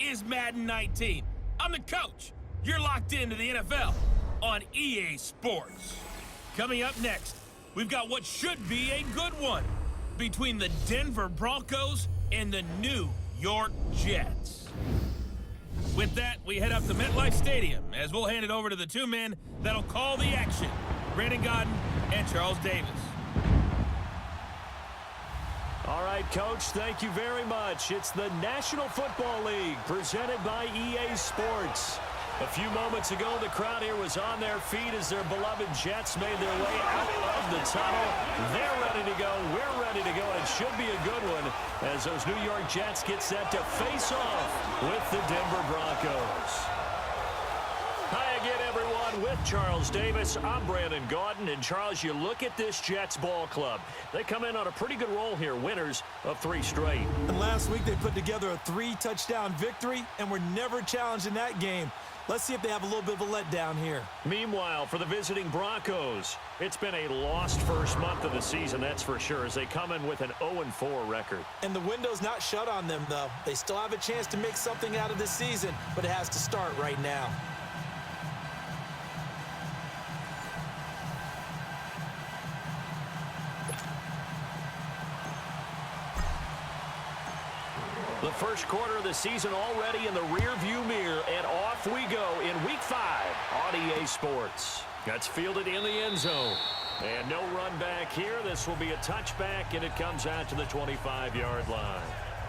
is Madden 19. I'm the coach. You're locked into the NFL on EA Sports. Coming up next, we've got what should be a good one between the Denver Broncos and the New York Jets. With that, we head up to MetLife Stadium as we'll hand it over to the two men that'll call the action, Brandon Gaudin and Charles Davis. All right, Coach, thank you very much. It's the National Football League presented by EA Sports. A few moments ago, the crowd here was on their feet as their beloved Jets made their way out of the tunnel. They're ready to go. We're ready to go, and it should be a good one as those New York Jets get set to face off with the Denver Broncos. Hi again, everyone. With Charles Davis, I'm Brandon Gaudin. And, Charles, you look at this Jets ball club. They come in on a pretty good roll here, winners of 3 straight. And last week they put together a 3-touchdown victory and were never challenged in that game. Let's see if they have a little bit of a letdown here. Meanwhile, for the visiting Broncos, it's been a lost first month of the season, that's for sure, as they come in with an 0-4 record. And the window's not shut on them, though. They still have a chance to make something out of this season, but it has to start right now. The first quarter of the season already in the rear-view mirror, and off we go in Week 5 on EA Sports. That's fielded in the end zone. And no run back here. This will be a touchback, and it comes out to the 25-yard line.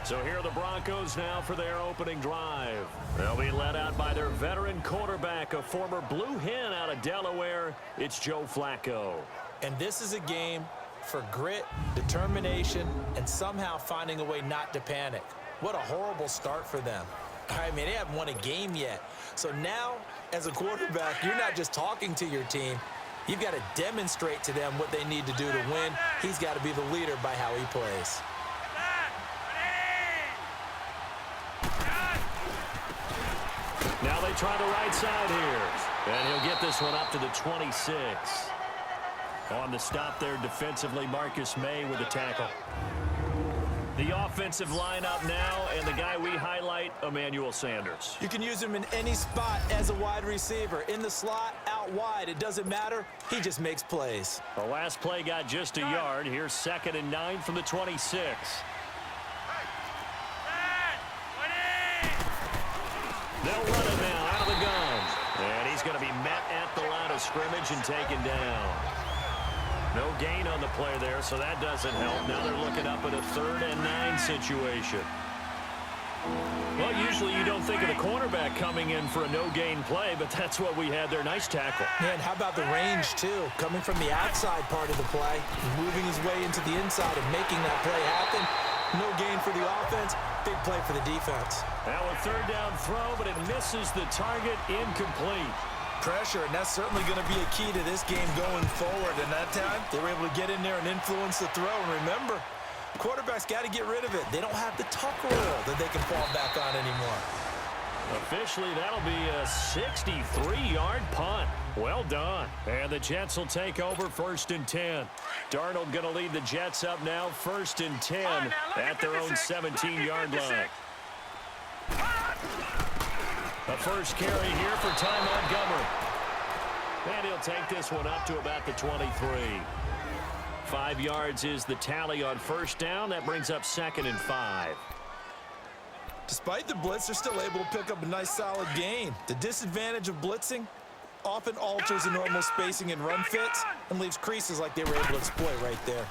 So here are the Broncos now for their opening drive. They'll be led out by their veteran quarterback, a former Blue Hen out of Delaware. It's Joe Flacco. And this is a game for grit, determination, and somehow finding a way not to panic. What a horrible start for them. I mean, they haven't won a game yet. So now, as a quarterback, you're not just talking to your team. You've got to demonstrate to them what they need to do to win. He's got to be the leader by how he plays. Now they try the right side here. And he'll get this one up to the 26. On the stop there defensively, Marcus May with the tackle. The offensive lineup now, and the guy we highlight, Emmanuel Sanders. You can use him in any spot as a wide receiver. In the slot, out wide, it doesn't matter. He just makes plays. The last play got just a yard. Here's 2nd and 9 from the 26. They'll run it now out of the gun. And he's going to be met at the line of scrimmage and taken down. No gain on the play there, so that doesn't help. Now they're looking up at a 3rd and 9 situation. Well, usually you don't think of the cornerback coming in for a no-gain play, but that's what we had there. Nice tackle. Yeah, and how about the range, too? Coming from the outside part of the play, moving his way into the inside and making that play happen. No gain for the offense, big play for the defense. Now a 3rd down throw, but it misses the target, incomplete. Pressure, and that's certainly going to be a key to this game going forward. And that time, they were able to get in there and influence the throw. And remember, quarterbacks got to get rid of it. They don't have the tuck rule that they can fall back on anymore. Officially, that'll be a 63-yard punt. Well done. And the Jets will take over 1st and 10. Darnold going to lead the Jets up now, 1st and 10 at their own 17-yard line. The first carry here for Ty Montgomery. And he'll take this one up to about the 23. 5 yards is the tally on 1st down. That brings up 2nd and 5. Despite the blitz, they're still able to pick up a nice solid gain. The disadvantage of blitzing often alters the normal spacing and run fits and leaves creases like they were able to exploit right there.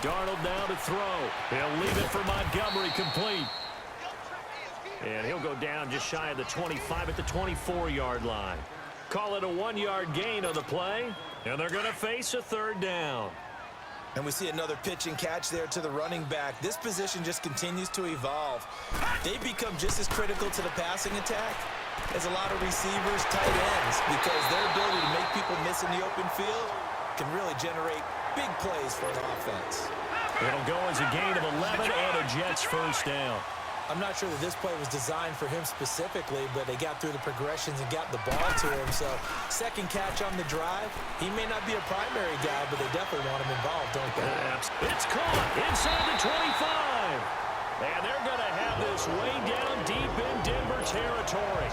Darnold now to throw. He'll leave it for Montgomery, complete. And he'll go down just shy of the 25 at the 24-yard line. Call it a 1-yard gain on the play, and they're going to face a 3rd down. And we see another pitch and catch there to the running back. This position just continues to evolve. They become just as critical to the passing attack as a lot of receivers, tight ends, because their ability to make people miss in the open field can really generate big plays for an offense. It'll go as a gain of 11 and a Jets 1st down. I'm not sure that this play was designed for him specifically, but they got through the progressions and got the ball to him. So, 2nd catch on the drive. He may not be a primary guy, but they definitely want him involved, don't they? It's caught inside the 25. And they're going to have this way down deep in Denver territory.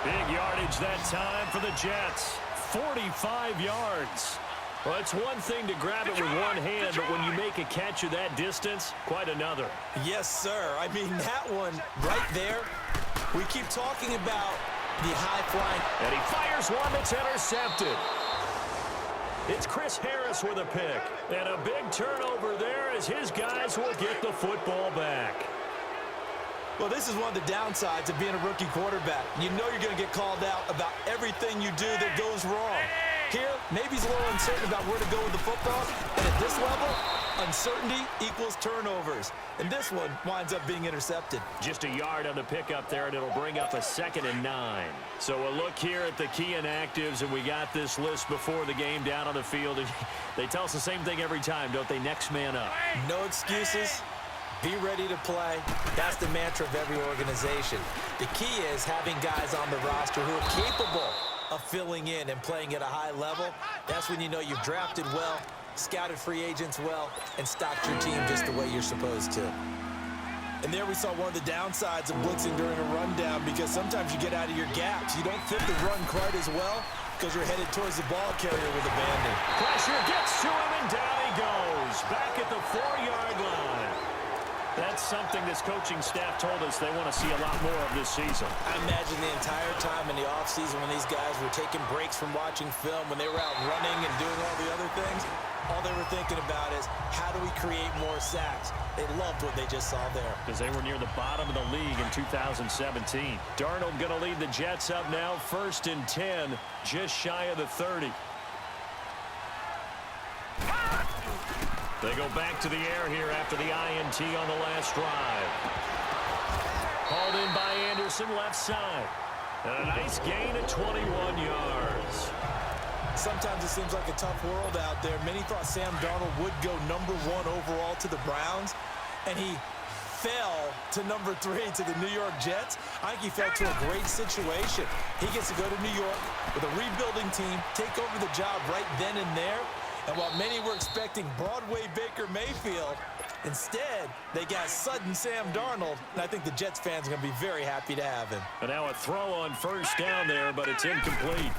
Big yardage that time for the Jets. 45 yards. Well, it's one thing to grab it with one hand, but when you make a catch of that distance, quite another. Yes, sir. I mean, that one right there, we keep talking about the high flying. And he fires one that's intercepted. It's Chris Harris with a pick. And a big turnover there as his guys will get the football back. Well, this is one of the downsides of being a rookie quarterback. You know you're going to get called out about everything you do that goes wrong. Here, maybe he's a little uncertain about where to go with the football. And at this level, uncertainty equals turnovers. And this one winds up being intercepted. Just a yard on the pickup there, and it'll bring up a 2nd and 9. So a look here at the key inactives, and we got this list before the game down on the field. And they tell us the same thing every time, don't they? Next man up. No excuses. Be ready to play. That's the mantra of every organization. The key is having guys on the roster who are capable of filling in and playing at a high level. That's when you know you've drafted well, scouted free agents well, and stocked your team just the way you're supposed to. And there we saw one of the downsides of blitzing during a rundown, because sometimes you get out of your gaps. You don't fit the run quite as well because you're headed towards the ball carrier with abandon. Pressure gets to him, and down he goes. Back at the 4-yard line. That's something this coaching staff told us they want to see a lot more of this season. I imagine the entire time in the offseason when these guys were taking breaks from watching film, when they were out running and doing all the other things, all they were thinking about is, how do we create more sacks? They loved what they just saw there. Because they were near the bottom of the league in 2017. Darnold going to lead the Jets up now, 1st and 10, just shy of the 30. They go back to the air here after the INT on the last drive. Hauled in by Anderson, left side. And a nice gain of 21 yards. Sometimes it seems like a tough world out there. Many thought Sam Darnold would go #1 overall to the Browns, and he fell to #3 to the New York Jets. I think he fell to a great situation. He gets to go to New York with a rebuilding team, take over the job right then and there. And while many were expecting Broadway Baker Mayfield, instead, they got sudden Sam Darnold, and I think the Jets fans are going to be very happy to have him. And now a throw on 1st down there, but it's incomplete.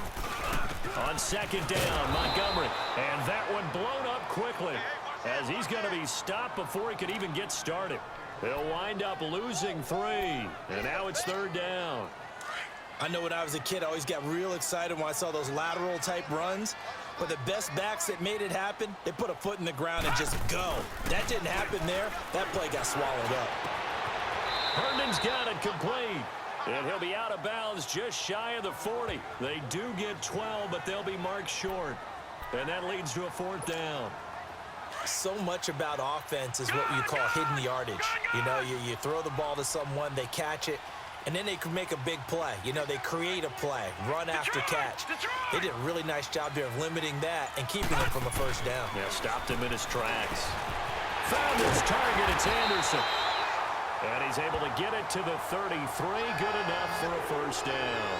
On 2nd down, Montgomery. And that one blown up quickly, as he's going to be stopped before he could even get started. They'll wind up losing 3, and now it's 3rd down. I know when I was a kid, I always got real excited when I saw those lateral-type runs. But the best backs that made it happen, they put a foot in the ground and just go. That didn't happen there. That play got swallowed up. Herndon's got it complete. And he'll be out of bounds just shy of the 40. They do get 12, but they'll be marked short. And that leads to a 4th down. So much about offense is what you call hidden yardage. You know, you throw the ball to someone, they catch it, and then they can make a big play. You know, they create a play, run after catch. They did a really nice job there of limiting that and keeping him from a 1st down. Yeah, stopped him in his tracks. Found his target, it's Anderson. And he's able to get it to the 33, good enough for a 1st down.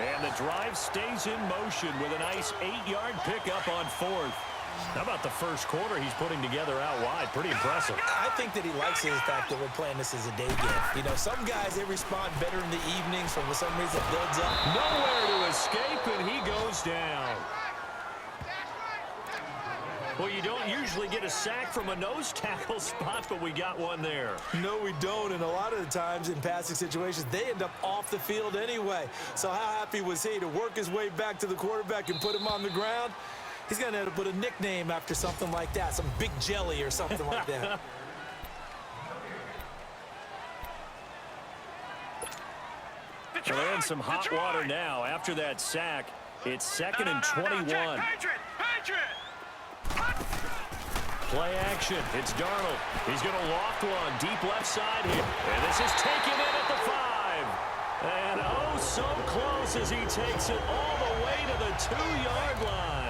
And the drive stays in motion with a nice 8-yard pickup on 4th. How about the first quarter he's putting together out wide? Pretty impressive. I think that he likes the fact that we're playing this as a day game. You know, some guys, they respond better in the evenings. For some reason, it builds up. Nowhere to escape, and he goes down. Well, you don't usually get a sack from a nose tackle spot, but we got one there. No, we don't, and a lot of the times in passing situations, they end up off the field anyway. So how happy was he to work his way back to the quarterback and put him on the ground? He's going to have to put a nickname after something like that, some Big Jelly or something like that. They're in some hot water now. After that sack, it's 2nd and 21. Play action. It's Darnold. He's going to loft one deep left side here. And this is taken in at the 5. And oh, so close as he takes it all the way to the 2-yard line.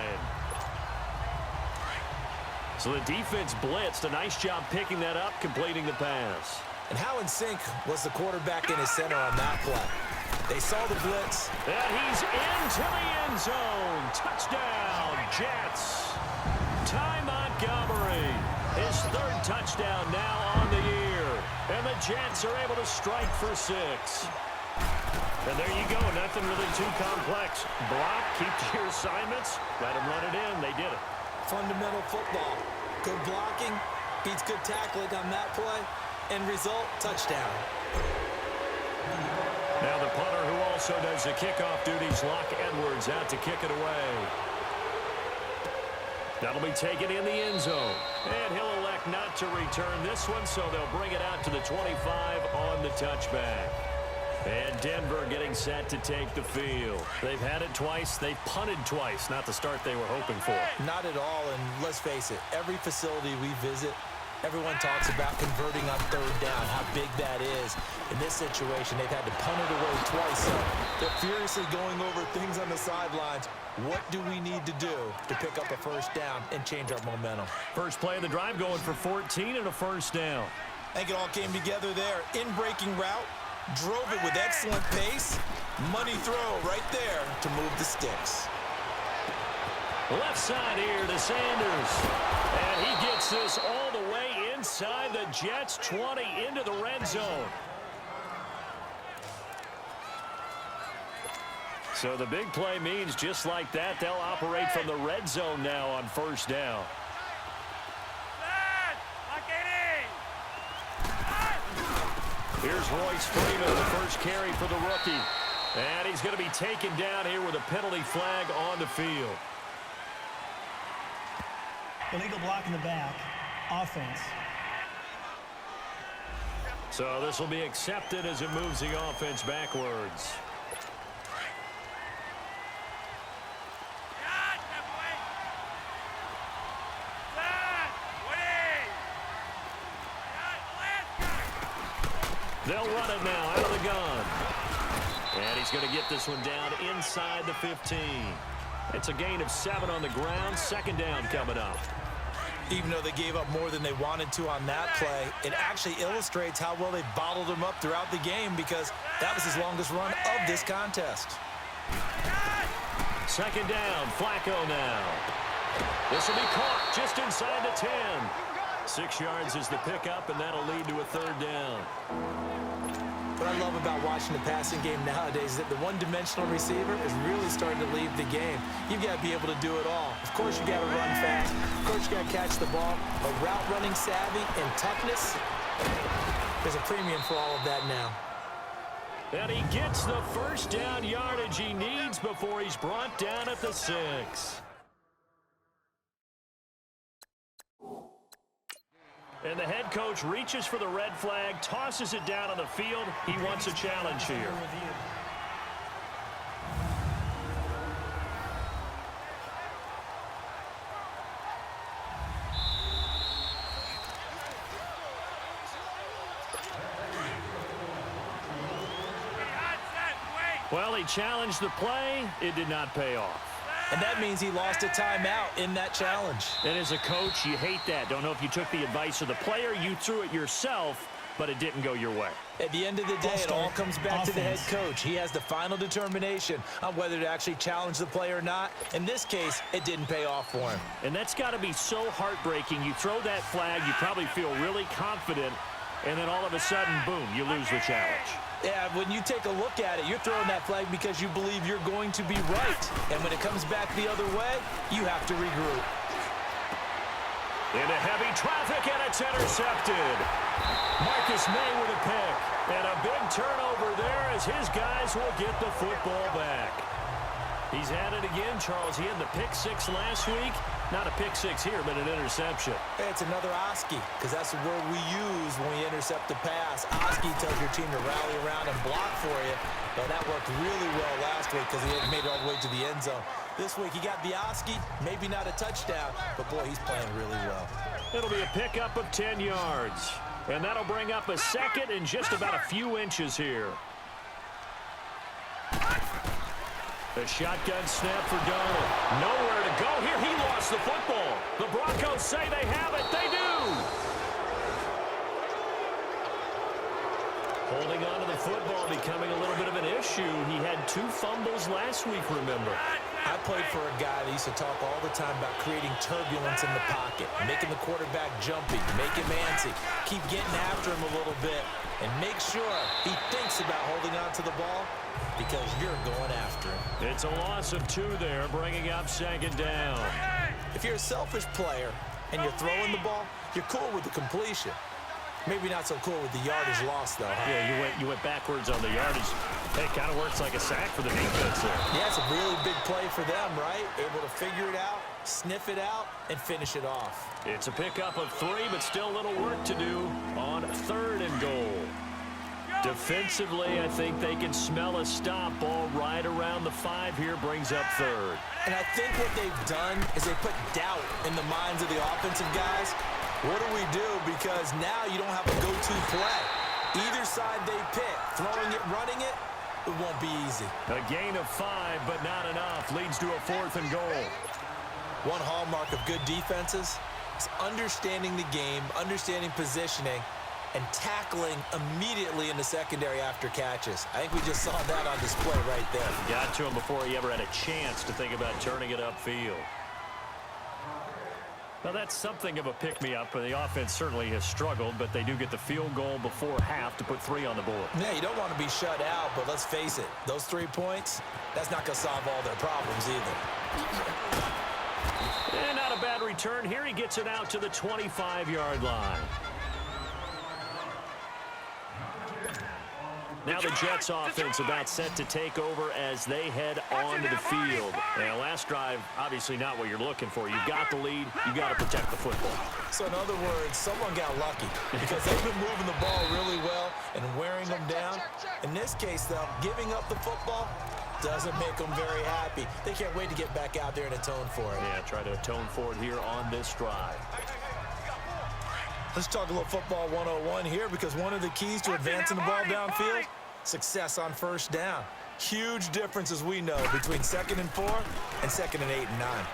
So the defense blitzed. A nice job picking that up, completing the pass. And how in sync was the quarterback in his center on that play? They saw the blitz. And he's into the end zone. Touchdown, Jets. Ty Montgomery, his 3rd touchdown now on the year. And the Jets are able to strike for 6. And there you go. Nothing really too complex. Block, keep to your assignments, let them run it in. They did it. Fundamental football. Good blocking beats good tackling on that play. End result, touchdown. Now the punter, who also does the kickoff duties, Locke Edwards, out to kick it away. That'll be taken in the end zone. And he'll elect not to return this one, so they'll bring it out to the 25 on the touchback. And Denver getting set to take the field. They've had it twice. They've punted twice. Not the start they were hoping for. Not at all, and let's face it, every facility we visit, everyone talks about converting on third down, how big that is. In this situation, they've had to punt it away twice. So they're furiously going over things on the sidelines. What do we need to do to pick up a first down and change our momentum? First play of the drive going for 14 and a first down. I think it all came together there. In-breaking route, drove it with excellent pace. Money throw right there to move the sticks. Left side here to Sanders. And he gets this all the way inside the Jets' 20 into the red zone. So the big play means just like that, they'll operate from the red zone now on first down. Here's Royce Freeman, the first carry for the rookie. And he's going to be taken down here with a penalty flag on the field. Illegal block in the back. Offense. So this will be accepted as it moves the offense backwards. They'll run it now out of the gun. And he's going to get this one down inside the 15. It's a gain of 7 on the ground. Second down coming up. Even though they gave up more than they wanted to on that play, it actually illustrates how well they bottled him up throughout the game, because that was his longest run of this contest. Second down, Flacco now. This will be caught just inside the 10. 6 yards is the pickup, and that'll lead to a third down. What I love about watching the passing game nowadays is that the one-dimensional receiver is really starting to leave the game. You've got to be able to do it all. Of course, you got to run fast. Of course, you got to catch the ball. But route running savvy and toughness, there's a premium for all of that now. And he gets the first down yardage he needs before he's brought down at the 6. And the head coach reaches for the red flag, tosses it down on the field. He wants a challenge here. Well, he challenged the play. It did not pay off. And that means he lost a timeout in that challenge. And as a coach, you hate that. Don't know if you took the advice of the player, you threw it yourself, but it didn't go your way. At the end of the day, it all comes back to the head coach. He has the final determination on whether to actually challenge the play or not. In this case, it didn't pay off for him. And that's got to be so heartbreaking. You throw that flag, you probably feel really confident, and then all of a sudden, boom, you lose the challenge. Yeah, when you take a look at it, you're throwing that flag because you believe you're going to be right. And when it comes back the other way, you have to regroup. Into heavy traffic, and it's intercepted. Marcus May with a pick. And a big turnover there as his guys will get the football back. He's had it again, Charles. He had the pick 6 last week. Not a pick 6 here, but an interception. It's another Oski, because that's the word we use when we intercept a pass. Oski tells your team to rally around and block for you. But that worked really well last week because he had made it all the way to the end zone. This week he got the Oski, maybe not a touchdown, but boy, he's playing really well. It'll be a pickup of 10 yards. And that'll bring up a second and just about a few inches here. The shotgun snap for Donald. Nowhere to go here. He lost the football. The Broncos say they have it. They do. Holding on to the football becoming a little bit of an issue. He had 2 fumbles last week, remember. I played for a guy that used to talk all the time about creating turbulence in the pocket, making the quarterback jumpy, make him antsy, keep getting after him a little bit, and make sure he thinks about holding on to the ball because you're going after him. It's a loss of 2 there, bringing up 2nd down. If you're a selfish player and you're throwing the ball, you're cool with the completion. Maybe not so cool with the yardage loss, though, huh? Yeah, you went backwards on the yardage. Hey, it kind of works like a sack for the defense there. Yeah, it's a really big play for them, right? Able to figure it out, sniff it out, and finish it off. It's a pickup of 3, but still a little work to do on 3rd and goal. Defensively, I think they can smell a stop. Ball right around the 5 here, brings up 3rd. And I think what they've done is they put doubt in the minds of the offensive guys. What do we do? Because now you don't have a go-to play. Either side they pick, throwing it, running it, it won't be easy. A gain of 5, but not enough. Leads to a 4th and goal. One hallmark of good defenses is understanding the game, understanding positioning, and tackling immediately in the secondary after catches. I think we just saw that on display right there. Got to him before he ever had a chance to think about turning it upfield. Well, that's something of a pick-me-up, and the offense certainly has struggled, but they do get the field goal before half to put 3 on the board. Yeah, you don't want to be shut out, but let's face it, those 3 points, that's not going to solve all their problems either. And not a bad return here. He gets it out to the 25-yard line. Now the Jets offense about set to take over as they head onto the field. And last drive, obviously not what you're looking for. You've got the lead. You've got to protect the football. So in other words, someone got lucky because they've been moving the ball really well and wearing them down. In this case, though, giving up the football doesn't make them very happy. They can't wait to get back out there and atone for it. Yeah, try to atone for it here on this drive. Let's talk a little football 101 here because one of the keys to advancing the ball downfield, success on 1st down. Huge difference, as we know, between 2nd and 4 and 2nd and 8 and 9.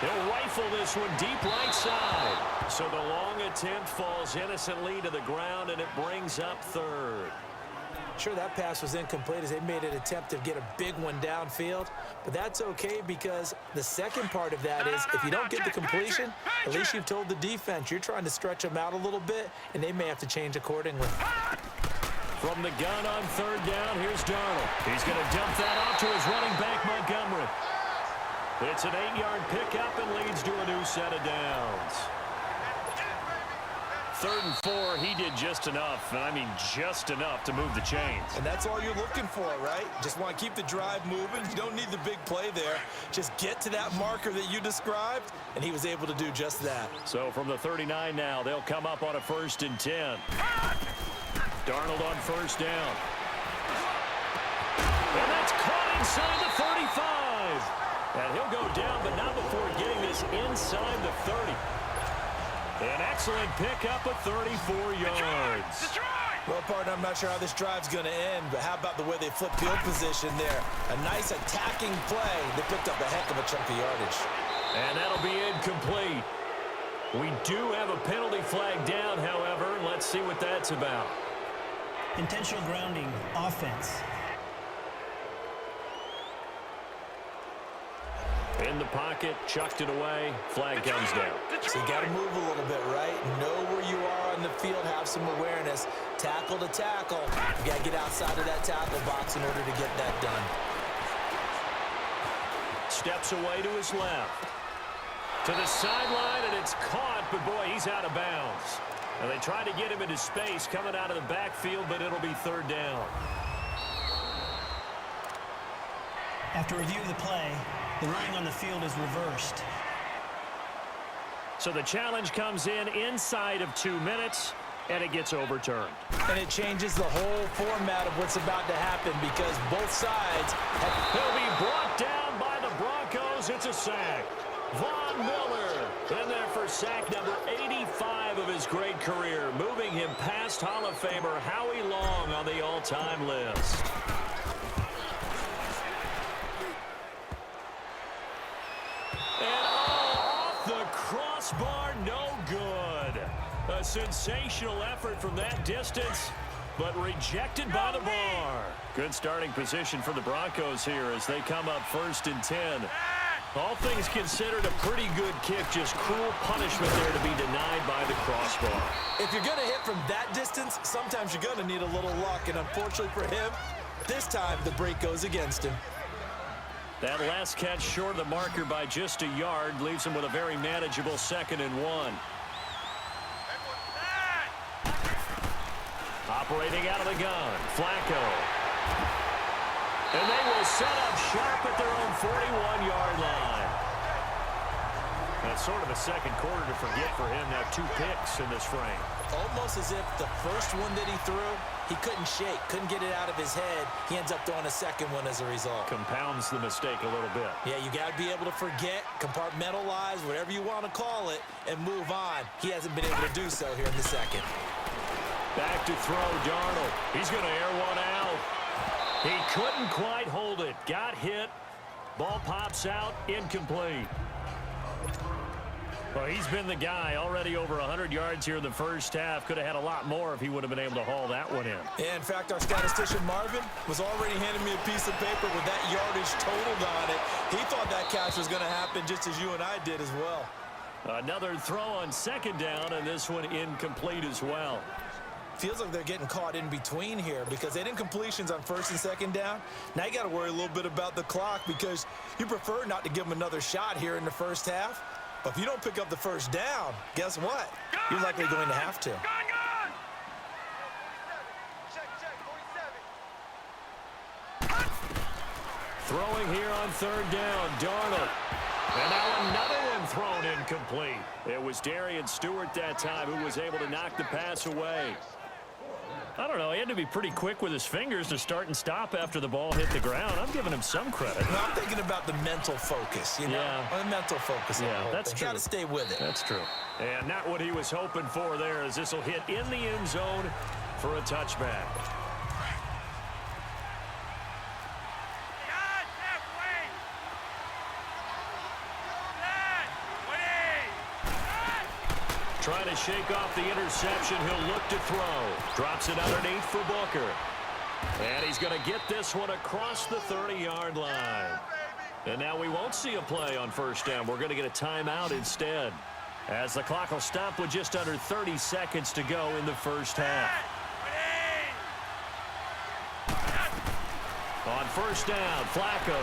He'll rifle this one deep right side. So the long attempt falls innocently to the ground, and it brings up 3rd. Sure, that pass was incomplete as they made an attempt to get a big one downfield, but that's okay because the second part of that is if you don't get the completion, at least you've told the defense you're trying to stretch them out a little bit, and they may have to change accordingly. From the gun on 3rd down, here's Darnold. He's going to dump that off to his running back, Montgomery. It's an 8-yard pickup and leads to a new set of downs. 3rd and 4, he did just enough, and I mean just enough to move the chains. And that's all you're looking for, right? Just want to keep the drive moving. You don't need the big play there. Just get to that marker that you described, and he was able to do just that. So from the 39 now, they'll come up on a 1st and 10. Darnold on 1st down. And that's caught inside the 35. And he'll go down, but not before getting this inside the 30. An excellent pickup of 34 yards. Well, partner, I'm not sure how this drive's going to end, but how about the way they flip field position there? A nice attacking play. They picked up a heck of a chunk of yardage. And that'll be incomplete. We do have a penalty flag down, however. Let's see what that's about. Intentional grounding, offense. In the pocket, chucked it away, flag comes down. So you got to move a little bit, right? Know where you are on the field, have some awareness. Tackle to tackle. You got to get outside of that tackle box in order to get that done. Steps away to his left. To the sideline, and it's caught, but boy, he's out of bounds. And they try to get him into space coming out of the backfield, but it'll be 3rd down. After review of the play, the running on the field is reversed. So the challenge comes in inside of 2 minutes, and it gets overturned. And it changes the whole format of what's about to happen because both sides have... He'll be brought down by the Broncos. It's a sack. Von Miller in there for sack number 85 of his great career, moving him past Hall of Famer Howie Long on the all-time list. And off the crossbar, no good. A sensational effort from that distance. but rejected by the bar. Good starting position for the Broncos here as they come up 1st and 10. All things considered, a pretty good kick. Just cruel punishment there to be denied by the crossbar. If you're going to hit from that distance, sometimes you're going to need a little luck. And unfortunately for him, this time the break goes against him. That last catch short of the marker by just a yard leaves him with a very manageable 2nd and 1. Operating out of the gun, Flacco. And they will set up shop at their own 41-yard line. That's sort of a second quarter to forget for him. Now 2 picks in this frame. Almost as if the first one that he threw, he couldn't shake, couldn't get it out of his head. He ends up throwing a second one as a result. Compounds the mistake a little bit. Yeah, you got to be able to forget, compartmentalize, whatever you want to call it, and move on. He hasn't been able to do so here in the second. Back to throw, Darnold. He's going to air one out. He couldn't quite hold it. Got hit. Ball pops out. Incomplete. Well, he's been the guy. Already over 100 yards here in the first half. Could have had a lot more if he would have been able to haul that one in. Yeah, in fact, our statistician Marvin was already handing me a piece of paper with that yardage totaled on it. He thought that catch was going to happen just as you and I did as well. Another throw on 2nd down, and this one incomplete as well. Feels like they're getting caught in between here because they didn't completions on 1st and 2nd down. Now you got to worry a little bit about the clock because you prefer not to give them another shot here in the first half. But if you don't pick up the 1st down, guess what? You're likely going to have to. Throwing here on 3rd down, Darnold. And now another one thrown incomplete. It was Darian Stewart that time who was able to knock the pass away. I don't know. He had to be pretty quick with his fingers to start and stop after the ball hit the ground. I'm giving him some credit. No, I'm thinking about the mental focus, you know? Yeah. The mental focus. Yeah, that's true. Got to stay with it. That's true. And not what he was hoping for there as this will hit in the end zone for a touchback. Trying to shake off the interception. He'll look to throw. Drops it underneath for Booker. And he's going to get this one across the 30-yard line. And now we won't see a play on 1st down. We're going to get a timeout instead, as the clock will stop with just under 30 seconds to go in the first half. On 1st down, Flacco.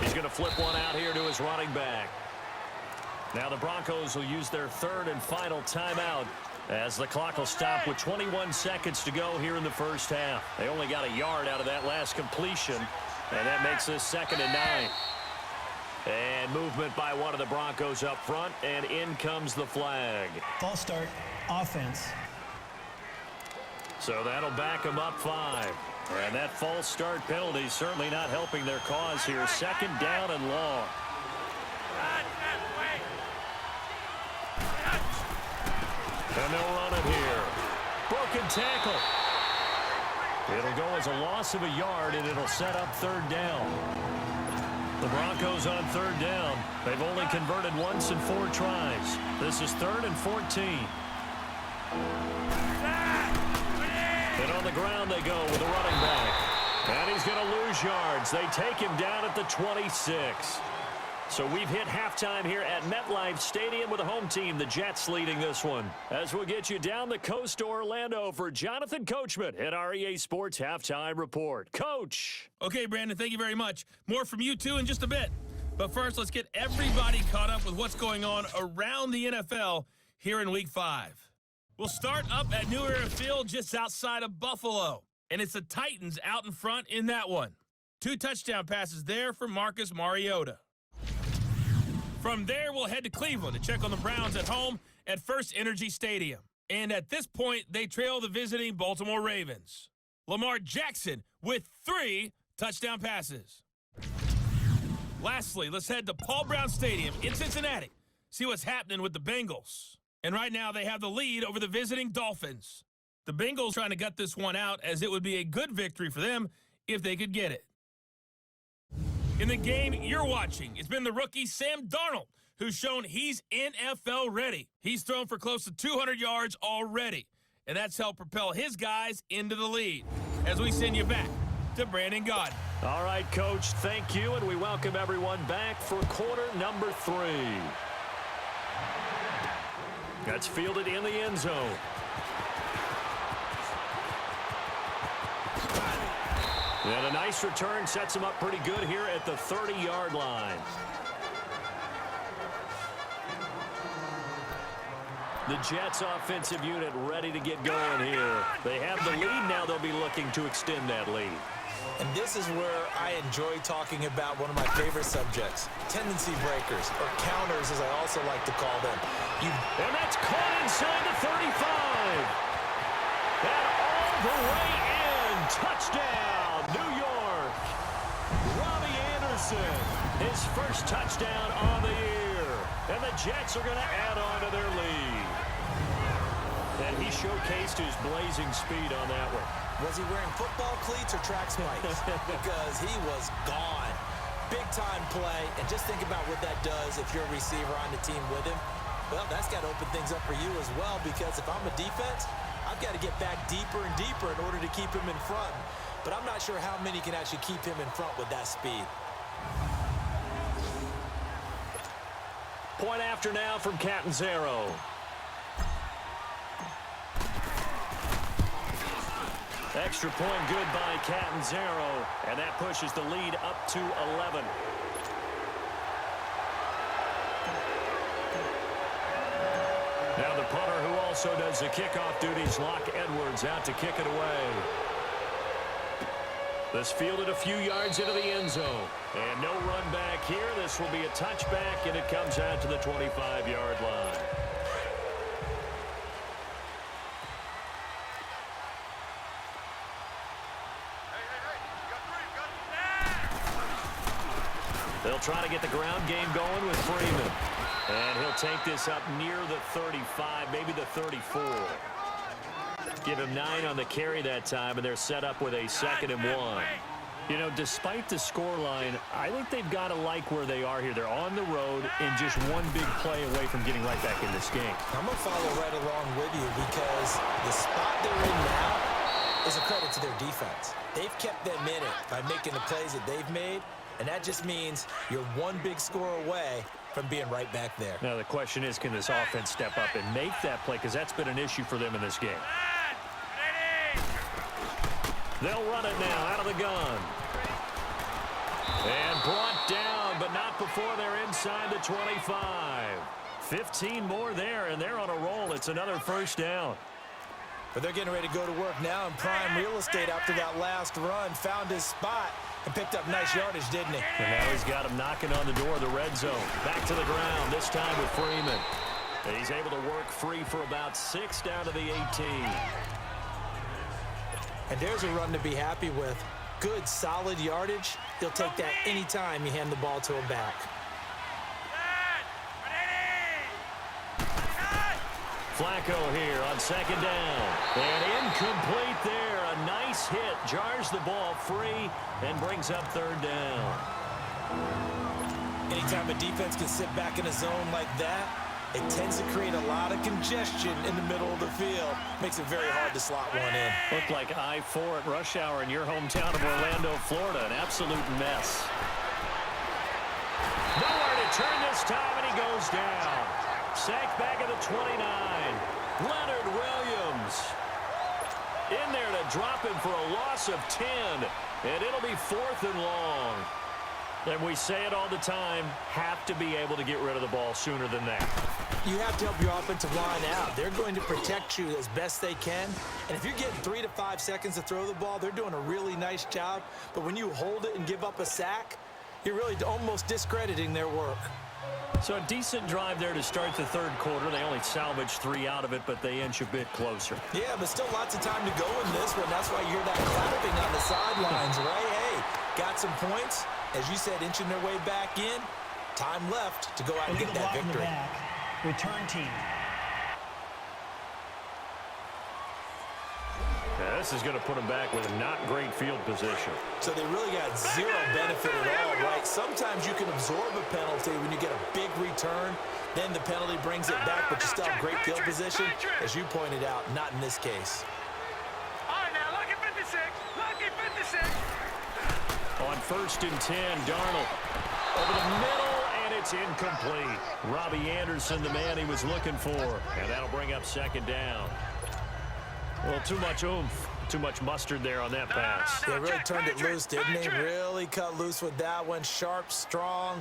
He's going to flip one out here to his running back. Now the Broncos will use their 3rd and final timeout as the clock will stop with 21 seconds to go here in the first half. They only got a yard out of that last completion, and that makes this 2nd and 9. And movement by one of the Broncos up front, and in comes the flag. False start, offense. So that'll back them up 5. And that false start penalty certainly not helping their cause here. 2nd down and long. And they'll run it here. Broken tackle. It'll go as a loss of a yard, and it'll set up 3rd down. The Broncos on 3rd down. They've only converted once in 4 tries. This is 3rd and 14. And on the ground they go with a running back. And he's going to lose yards. They take him down at the 26. So we've hit halftime here at MetLife Stadium with the home team, the Jets, leading this one. As we'll get you down the coast to Orlando for Jonathan Coachman at our EA Sports Halftime Report. Coach. Okay, Brandon, thank you very much. More from you two in just a bit. But first, let's get everybody caught up with what's going on around the NFL here in Week 5. We'll start up at New Era Field just outside of Buffalo. And it's the Titans out in front in that one. 2 touchdown passes there for Marcus Mariota. From there, we'll head to Cleveland to check on the Browns at home at First Energy Stadium. And at this point, they trail the visiting Baltimore Ravens. Lamar Jackson with 3 touchdown passes. Lastly, let's head to Paul Brown Stadium in Cincinnati. See what's happening with the Bengals. And right now, they have the lead over the visiting Dolphins. The Bengals trying to gut this one out, as it would be a good victory for them if they could get it. In the game you're watching, it's been the rookie Sam Darnold who's shown he's NFL ready. He's thrown for close to 200 yards already, and that's helped propel his guys into the lead. As we send you back to Brandon Gaudin. All right, Coach, thank you, and we welcome everyone back for quarter number 3. That's fielded in the end zone. And a nice return sets him up pretty good here at the 30-yard line. The Jets offensive unit ready to get going here. They have the lead now. They'll be looking to extend that lead. And this is where I enjoy talking about one of my favorite subjects, tendency breakers, or counters as I also like to call them. And that's caught inside the 35. And all the way in. Touchdown, New York. Robbie Anderson, his first touchdown on the year. And the Jets are going to add on to their lead. And he showcased his blazing speed on that one. Was he wearing football cleats or track spikes? Because he was gone. Big-time play. And just think about what that does if you're a receiver on the team with him. Well, that's got to open things up for you as well, because if I'm a defense, I've got to get back deeper and deeper in order to keep him in front. But I'm not sure how many can actually keep him in front with that speed. Point after now from Catanzaro. Extra point good by Catanzaro, and that pushes the lead up to 11. Now the punter, who also does the kickoff duties, Locke Edwards, out to kick it away. This fielded a few yards into the end zone. And no run back here. This will be a touchback, and it comes out to the 25-yard line. They'll try to get the ground game going with Freeman. And he'll take this up near the 35, maybe the 34. Give him 9 on the carry that time, and they're set up with a 2nd and 1. You know, despite the scoreline, I think they've got to like where they are here. They're on the road and just one big play away from getting right back in this game. I'm going to follow right along with you, because the spot they're in now is a credit to their defense. They've kept them in it by making the plays that they've made. And that just means you're one big score away from being right back there. Now the question is, can this offense step up and make that play? Because that's been an issue for them in this game. They'll run it now out of the gun. And brought down, but not before they're inside the 25. 15 more there, and they're on a roll. It's another first down. But they're getting ready to go to work now in prime real estate after that last run. Found his spot and picked up nice yardage, didn't he? And now he's got him knocking on the door of the red zone. Back to the ground, this time with Freeman. And he's able to work free for about 6 down to the 18. And there's a run to be happy with. Good, solid yardage. He'll take that anytime you hand the ball to him back. Flacco here on 2nd down. And incomplete there. A nice hit. Jars the ball free and brings up 3rd down. Anytime a defense can sit back in a zone like that, it tends to create a lot of congestion in the middle of the field. Makes it very hard to slot one in. Looked like I-4 at rush hour in your hometown of Orlando, Florida. An absolute mess. Nowhere to turn this time, and he goes down. Sacked back at the 29. Leonard Williams in there to drop him for a loss of 10. And it'll be 4th and long. And we say it all the time, have to be able to get rid of the ball sooner than that. You have to help your offensive line out. They're going to protect you as best they can. And if you're getting 3 to 5 seconds to throw the ball, they're doing a really nice job. But when you hold it and give up a sack, you're really almost discrediting their work. So a decent drive there to start the 3rd quarter. They only salvaged 3 out of it, but they inch a bit closer. Yeah, but still lots of time to go in this one. That's why you hear that clapping on the sidelines, right? Hey, got some points. As you said, inching their way back in. Time left to go out and get that victory. Return team. this is going to put them back with not great field position. So they really got zero benefit at all, right? Sometimes you can absorb a penalty when you get a big return. Then the penalty brings it back, but you still have great field position. As you pointed out, not in this case. All right, now, lucky 56. Lucky 56. On 1st and 10, Darnold over the middle, and it's incomplete. Robbie Anderson, the man he was looking for, and that'll bring up 2nd down. Well, too much oomph, too much mustard there on that pass. They really turned it loose, didn't they? Really cut loose with that one. Sharp, strong.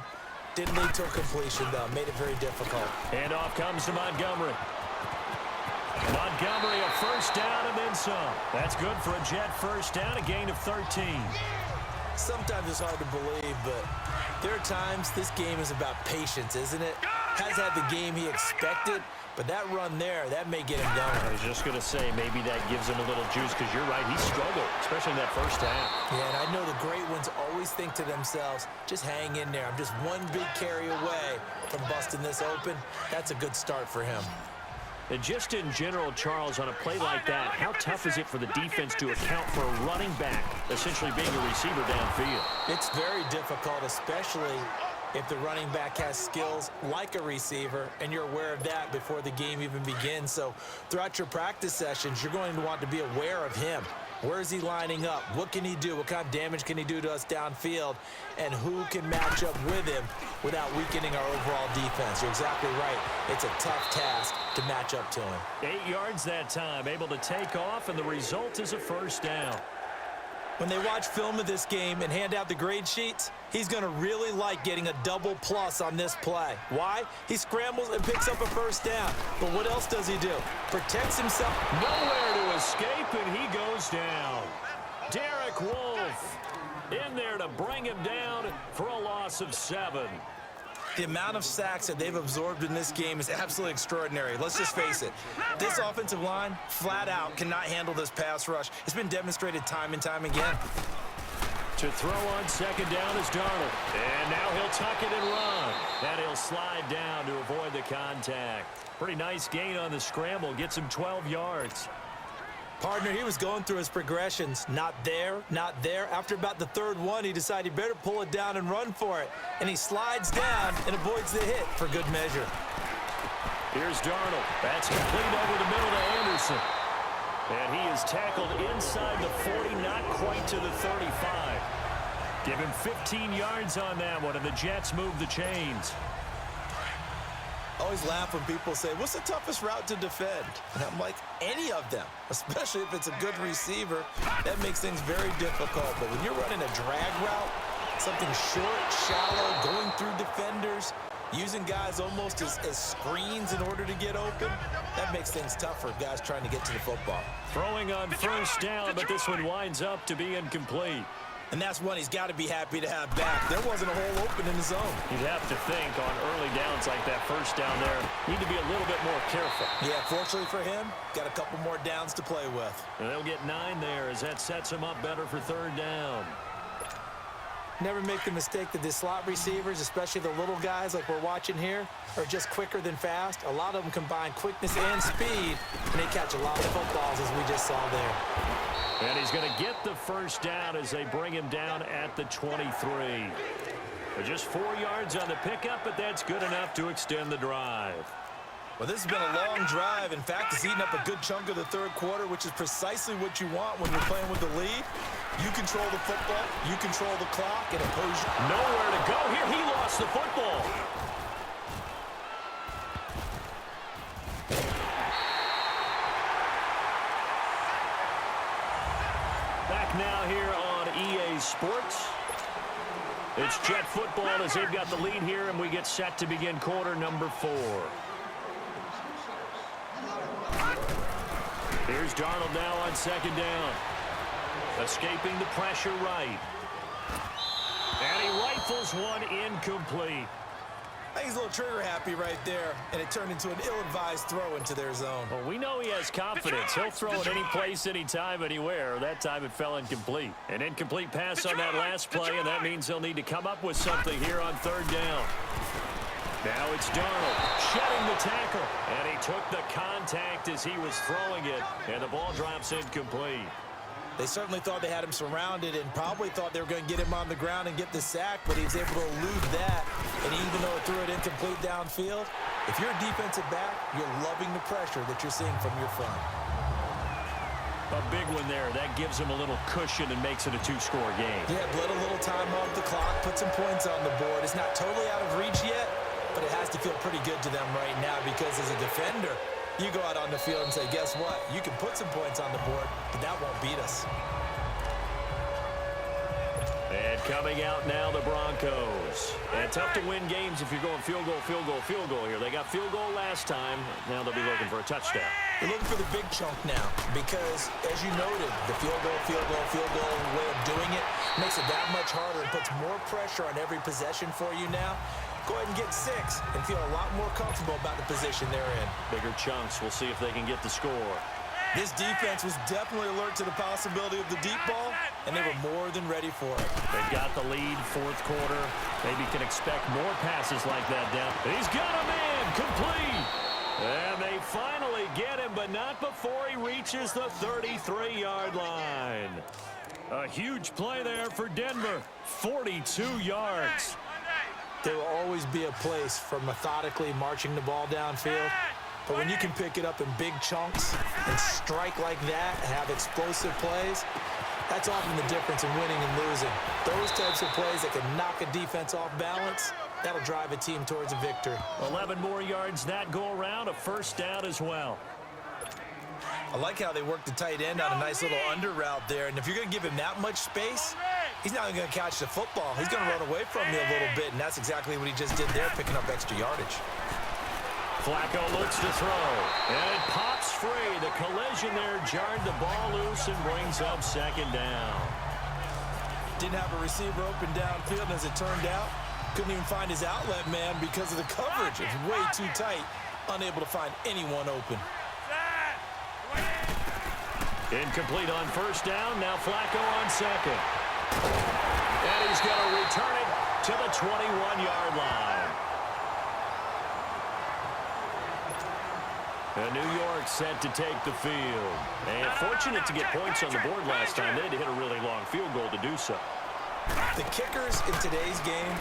Didn't lead to a completion, though. Made it very difficult. And off comes to Montgomery. Montgomery, a 1st down and then some. That's good for a Jet 1st down, a gain of 13. Sometimes it's hard to believe, but there are times this game is about patience, isn't it? Has had the game he expected, but that run there, that may get him going. I was just going to say, maybe that gives him a little juice, because you're right, he struggled, especially in that 1st half. Yeah, and I know the great ones always think to themselves, just hang in there. I'm just one big carry away from busting this open. That's a good start for him. And just in general, Charles, on a play like that, how tough is it for the defense to account for a running back essentially being a receiver downfield? It's very difficult, especially if the running back has skills like a receiver, and you're aware of that before the game even begins. So throughout your practice sessions, you're going to want to be aware of him. Where is he lining up? What can he do? What kind of damage can he do to us downfield? And who can match up with him without weakening our overall defense? You're exactly right. It's a tough task to match up to him. 8 yards that time, able to take off, and the result is a 1st down. When they watch film of this game and hand out the grade sheets, he's going to really like getting a double plus on this play. Why? He scrambles and picks up a 1st down. But what else does he do? Protects himself. Nowhere to escape, and he goes down. Derek Wolfe in there to bring him down for a loss of 7. The amount of sacks that they've absorbed in this game is absolutely extraordinary. Let's just face it. This offensive line, flat out, cannot handle this pass rush. It's been demonstrated time and time again. To throw on 2nd down is Darnold. And now he'll tuck it and run. And he'll slide down to avoid the contact. Pretty nice gain on the scramble. Gets him 12 yards. Partner, he was going through his progressions. Not there, not there. After about the 3rd one, he decided he better pull it down and run for it. And he slides down and avoids the hit for good measure. Here's Darnold. That's complete over the middle to Anderson. And he is tackled inside the 40, not quite to the 35. Give him 15 yards on that one, and the Jets move the chains. I always laugh when people say, what's the toughest route to defend? And I'm like, any of them, especially if it's a good receiver. That makes things very difficult. But when you're running a drag route, something short, shallow, going through defenders, using guys almost as screens in order to get open, that makes things tough for guys trying to get to the football. Throwing on 1st down, but this one winds up to be incomplete. And that's one he's got to be happy to have back. There wasn't a hole open in the zone. You'd have to think on early downs like that 1st down there, need to be a little bit more careful. Yeah, fortunately for him, got a couple more downs to play with. And they'll get 9 there as that sets him up better for 3rd down. Never make the mistake that the slot receivers, especially the little guys like we're watching here, are just quicker than fast. A lot of them combine quickness and speed, and they catch a lot of footballs, as we just saw there. And he's going to get the 1st down as they bring him down at the 23. But just 4 yards on the pickup, but that's good enough to extend the drive. Well, this has been a long drive. In fact, it's eaten up a good chunk of the 3rd quarter, which is precisely what you want when you're playing with the lead. You control the football, you control the clock, and oppose you. Nowhere to go here. He lost the football. Back now here on EA Sports. It's Jet football as they've got the lead here, and we get set to begin quarter number 4. Here's Darnold now on 2nd down. Escaping the pressure right. And he rifles one incomplete. I think he's a little trigger happy right there, and it turned into an ill-advised throw into their zone. Well, we know he has confidence. He'll throw it any place, anytime, anywhere. That time it fell incomplete. An incomplete pass on that last play, and that means they'll need to come up with something here on 3rd down. Now it's Darnold shedding the tackle, and he took the contact as he was throwing it, and the ball drops incomplete. They certainly thought they had him surrounded and probably thought they were going to get him on the ground and get the sack, but he was able to elude that. And even though it threw it incomplete downfield, if you're a defensive back, you're loving the pressure that you're seeing from your front. A big one there. That gives him a little cushion and makes it a two-score game. Yeah, let a little time off the clock, put some points on the board. It's not totally out of reach yet, but it has to feel pretty good to them right now because as a defender, you go out on the field and say, guess what? You can put some points on the board, but that won't beat us. And coming out now, the Broncos. And tough to win games if you're going field goal, field goal, field goal here. They got field goal last time. Now they'll be looking for a touchdown. They're looking for the big chunk now because, as you noted, the field goal way of doing it makes it that much harder and puts more pressure on every possession for you now. Go ahead and get 6 and feel a lot more comfortable about the position they're in. Bigger chunks. We'll see if they can get the score. This defense was definitely alert to the possibility of the deep ball, and they were more than ready for it. They've got the lead, fourth quarter. Maybe can expect more passes like that down. He's got a man, complete. And they finally get him, but not before he reaches the 33-yard line. A huge play there for Denver, 42 yards. There will always be a place for methodically marching the ball downfield. But when you can pick it up in big chunks and strike like that, have explosive plays, that's often the difference in winning and losing. Those types of plays that can knock a defense off balance, that'll drive a team towards a victory. 11 more yards that go around, a first down as well. I like how they work the tight end on a nice little under route there. And if you're going to give him that much space, he's not going to catch the football. He's going to run away from you a little bit, and that's exactly what he just did there, picking up extra yardage. Flacco looks to throw, and it pops free. The collision there jarred the ball loose and brings up second down. Didn't have a receiver open downfield, and as it turned out, couldn't even find his outlet man because of the coverage. It was way too tight, unable to find anyone open. Incomplete on first down. Now Flacco on second. And he's going to return it to the 21-yard line. And New York set to take the field. And fortunate to get points on the board last time. They had to hit a really long field goal to do so. The kickers in today's game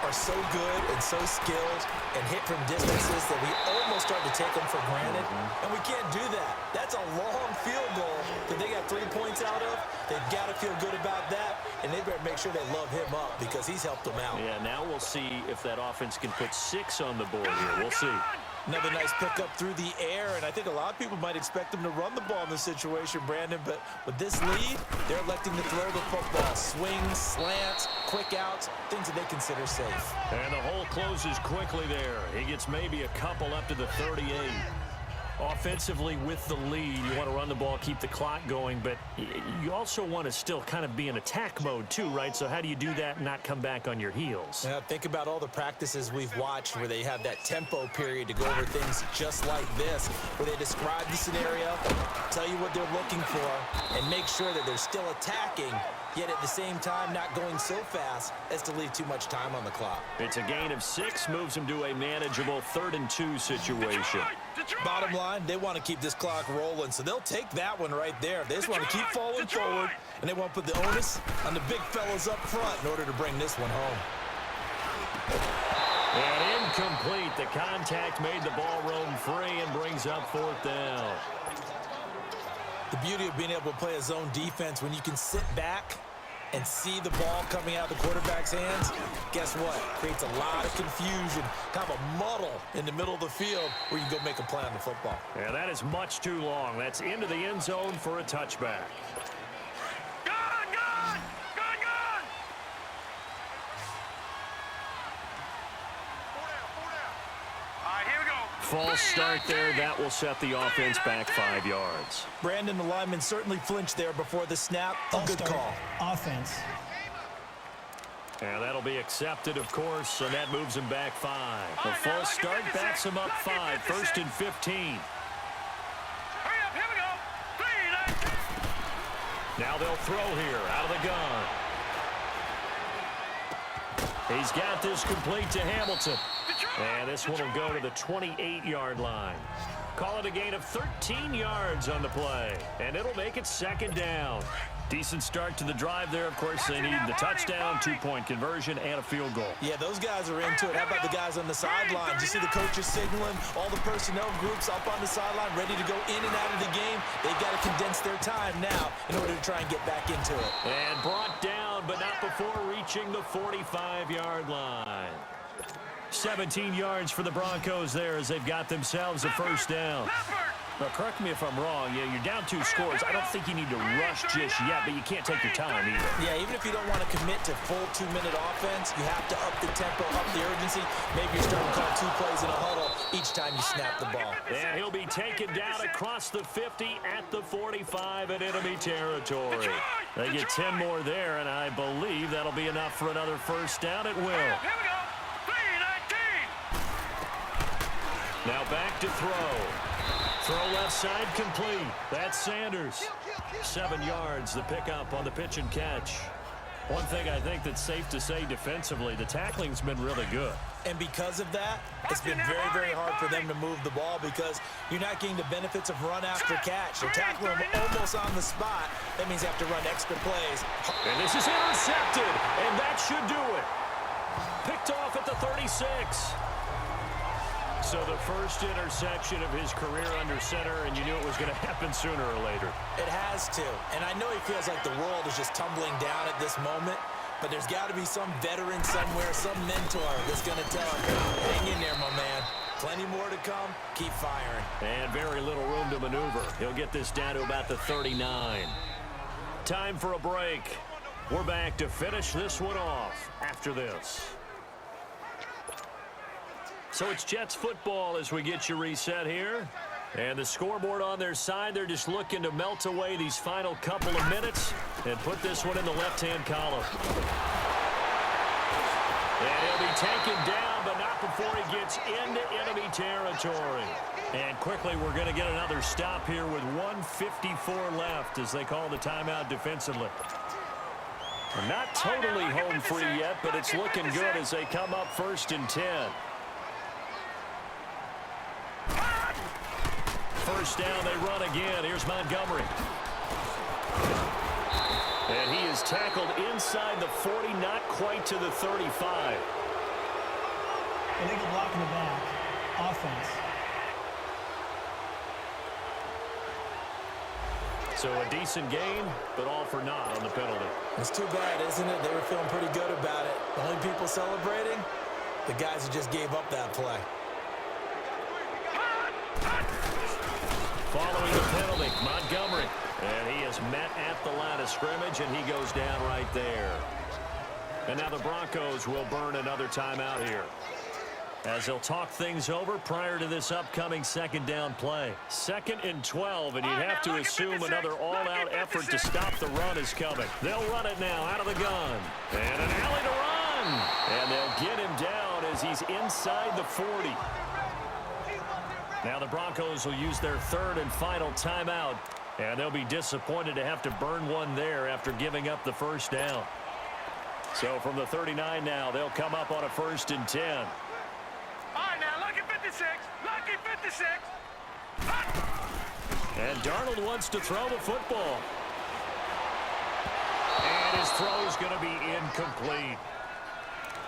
are so good and so skilled and hit from distances that we almost start to take them for granted. And we can't do that. That's a long field goal that they got 3 points out of. They've got to feel good about that, and they better make sure they love him up because he's helped them out. Yeah, now we'll see if that offense can put 6 on the board here. We'll see. Another nice pickup through the air, and I think a lot of people might expect them to run the ball in this situation, Brandon, but with this lead, they're electing to throw the football. Swings, slants, quick outs, things that they consider safe. And the hole closes quickly there. He gets maybe a couple up to the 38. Offensively with the lead, you want to run the ball, keep the clock going, but you also want to still kind of be in attack mode too, right? So how do you do that and not come back on your heels? Yeah, think about all the practices we've watched where they have that tempo period to go over things just like this, where they describe the scenario, tell you what they're looking for, and make sure that they're still attacking, yet at the same time not going so fast as to leave too much time on the clock. It's a gain of 6, moves them to a manageable 3rd and 2 situation. Bottom line, they want to keep this clock rolling, so they'll take that one right there. They just want to keep falling forward, and they want to put the onus on the big fellas up front in order to bring this one home. And incomplete. The contact made the ball roam free and brings up 4th down. The beauty of being able to play a zone defense when you can sit back and see the ball coming out of the quarterback's hands, guess what? Creates a lot of confusion, kind of a muddle in the middle of the field where you can go make a play on the football. Yeah, that is much too long. That's into the end zone for a touchback. Gone! Gone! Gone! Gone! Four down. All right, here we go. False start there. That will set the offense back 5 yards. Brandon, the lineman certainly flinched there before the snap. A good call. Offense. And that'll be accepted, of course, and that moves him back 5. The false start backs him up 5, 1st and 15. Hurry up, here we go. 3, Now they'll throw here out of the gun. He's got this complete to Hamilton. And this one will go to the 28-yard line. Call it a gain of 13 yards on the play, and it'll make it second down. Decent start to the drive there. Of course, they need the touchdown, 2-point conversion, and a field goal. Yeah, those guys are into it. How about the guys on the sideline? You see the coaches signaling, all the personnel groups up on the sideline, ready to go in and out of the game. They've got to condense their time now in order to try and get back into it. And brought down, but not before reaching the 45-yard line. 17 yards for the Broncos there as they've got themselves a first down. Now, correct me if I'm wrong. Yeah, you're down 2 scores. I don't think you need to rush just yet, but you can't take your time either. Yeah, even if you don't want to commit to full 2-minute offense, you have to up the tempo, up the urgency. Maybe you're starting to call 2 plays in a huddle each time you snap the ball. And he'll be taken down across the 50 at the 45 in enemy territory. They get 10 more there, and I believe that'll be enough for another first down. It will. Here we go. 3-19. Now back to throw. Throw left side complete. That's Sanders. 7 yards, the pickup on the pitch and catch. One thing I think that's safe to say defensively, the tackling's been really good. And because of that, it's been very, very hard for them to move the ball because you're not getting the benefits of run after catch. They're tackling them almost on the spot. That means you have to run extra plays. And this is intercepted, and that should do it. Picked off at the 36. So the first interception of his career under center, and you knew it was going to happen sooner or later. It has to. And I know he feels like the world is just tumbling down at this moment, but there's got to be some veteran somewhere, some mentor that's going to tell him, hang in there, my man. Plenty more to come. Keep firing. And very little room to maneuver. He'll get this down to about the 39. Time for a break. We're back to finish this one off after this. So it's Jets football as we get you reset here. And the scoreboard on their side, they're just looking to melt away these final couple of minutes and put this one in the left-hand column. And he'll be taken down, but not before he gets into enemy territory. And quickly, we're going to get another stop here with 1:54 left as they call the timeout defensively. We're not totally home free yet, but it's looking good as they come up 1st and 10. First down, they run again. Here's Montgomery. And he is tackled inside the 40, not quite to the 35. Illegal block in the back. Offense. So a decent game, but all for naught on the penalty. It's too bad, isn't it? They were feeling pretty good about it. The only people celebrating, the guys who just gave up that play. Following the penalty, Montgomery. And he is met at the line of scrimmage, and he goes down right there. And now the Broncos will burn another timeout here, as they'll talk things over prior to this upcoming second down play. 2nd and 12, and you'd have to assume another all-out effort to stop the run is coming. They'll run it now out of the gun. And an alley to run. And they'll get him down as he's inside the 40. Now the Broncos will use their 3rd and final timeout, and they'll be disappointed to have to burn one there after giving up the first down. So from the 39 now, they'll come up on a 1st and 10. All right, now, lucky 56. Lucky 56. And Darnold wants to throw the football. And his throw is going to be incomplete.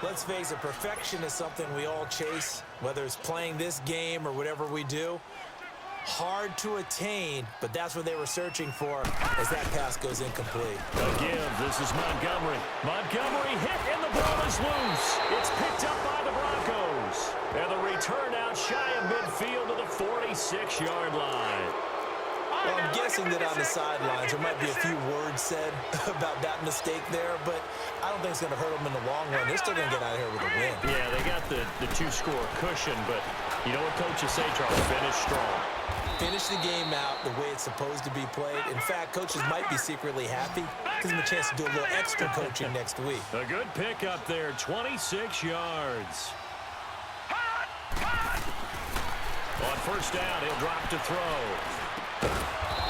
Let's face it, perfection is something we all chase, whether it's playing this game or whatever we do. Hard to attain, but that's what they were searching for as that pass goes incomplete. Again, this is Montgomery. Montgomery hit, and the ball is loose. It's picked up by the Broncos. And the return out shy of midfield to the 46-yard line. Well, I'm guessing that on the sidelines there might be a few words said about that mistake there, but I don't think it's going to hurt them in the long run. They're still going to get out of here with a win. Yeah, they got the 2-score cushion, but you know what coaches say, Charles? Finish strong. Finish the game out the way it's supposed to be played. In fact, coaches might be secretly happy. Gives them a chance to do a little extra coaching next week. A good pickup there, 26 yards. On first down, he'll drop to throw.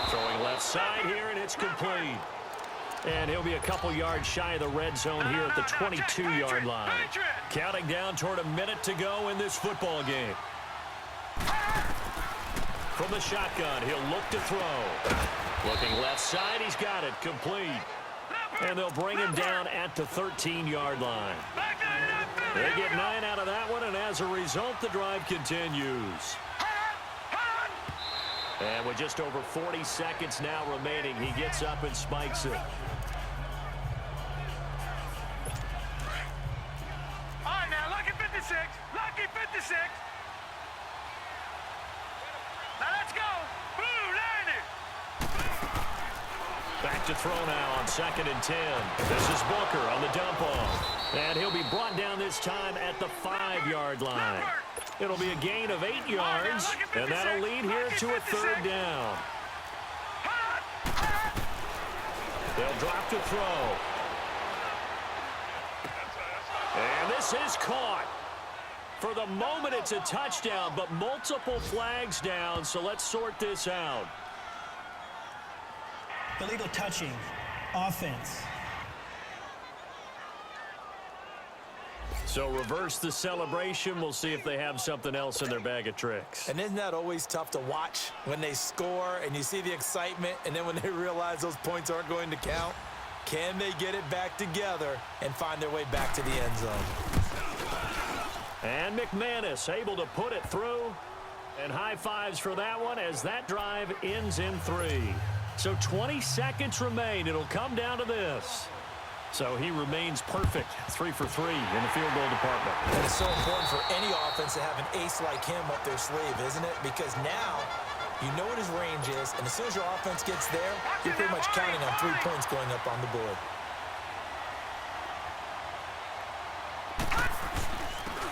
Throwing left side here, and it's complete. And he'll be a couple yards shy of the red zone here at the 22-yard line. Counting down toward a minute to go in this football game. From the shotgun, he'll look to throw. Looking left side, he's got it, complete. And they'll bring him down at the 13-yard line. They get 9 out of that one, and as a result, the drive continues. And with just over 40 seconds now remaining, he gets up and spikes it. All right, now, lucky 56. Lucky 56. Now, let's go. Boo, landed. Back to throw now on 2nd and 10. This is Booker on the dump off. And he'll be brought down this time at the 5-yard line. It'll be a gain of 8 yards, and that'll lead here to a 3rd down. They'll drop to throw. And this is caught. For the moment, it's a touchdown, but multiple flags down, so let's sort this out. Illegal touching. Offense. So reverse the celebration. We'll see if they have something else in their bag of tricks. And isn't that always tough to watch when they score and you see the excitement, and then when they realize those points aren't going to count? Can they get it back together and find their way back to the end zone? And McManus able to put it through. And high fives for that one as that drive ends in 3. So 20 seconds remain. It'll come down to this. So he remains perfect, 3 for 3 in the field goal department. And it's so important for any offense to have an ace like him up their sleeve, isn't it? Because now you know what his range is, and as soon as your offense gets there, you're pretty much counting on 3 points going up on the board.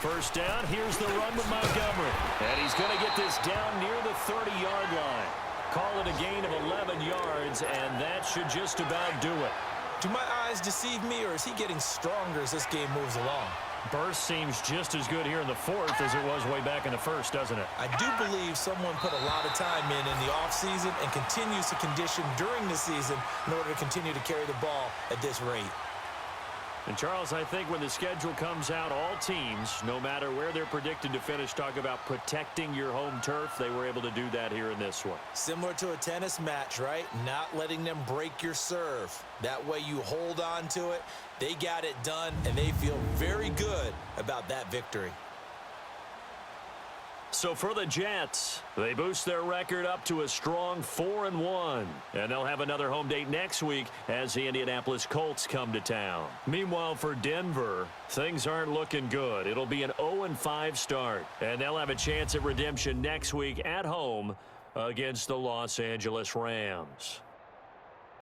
First down, here's the run with Montgomery. And he's going to get this down near the 30-yard line. Call it a gain of 11 yards, and that should just about do it. Do my eyes deceive me, or is he getting stronger as this game moves along? Burst seems just as good here in the 4th as it was way back in the 1st, doesn't it? I do believe someone put a lot of time in the offseason and continues to condition during the season in order to continue to carry the ball at this rate. And, Charles, I think when the schedule comes out, all teams, no matter where they're predicted to finish, talk about protecting your home turf. They were able to do that here in this one. Similar to a tennis match, right? Not letting them break your serve. That way you hold on to it. They got it done, and they feel very good about that victory. So for the Jets, they boost their record up to a strong 4-1. And they'll have another home date next week as the Indianapolis Colts come to town. Meanwhile, for Denver, things aren't looking good. It'll be an 0-5 start. And they'll have a chance at redemption next week at home against the Los Angeles Rams.